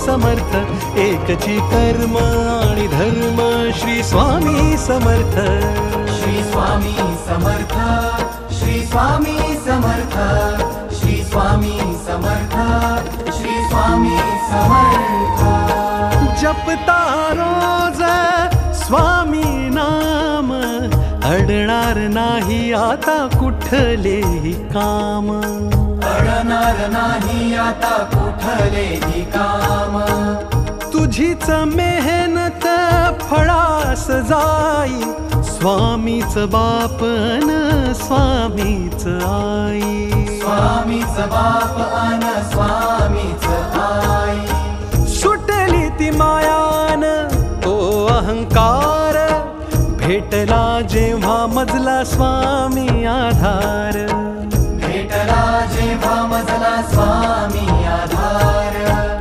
समर्थ, एकची कर्म आणि धर्म श्री स्वामी समर्थ. श्री स्वामी समर्थ, श्री स्वामी समर्थ, श्री स्वामी समर्थ, श्री स्वामी समर्थ. जपता रोज स्वामी नाम, अडणार नाही आता कुठलेही काम. अडणार नाही आता कुठलेही काम. तुझीच मेहनत फळास जाई, स्वामीच बापन स्वामीच आई. स्वामीच बाप अन स्वामीच आई. सुटली ती मायान तो अहंकार, भेटला जेव्हा मजला स्वामी आधार. भेटला जेव्हा मजला स्वामी आधार.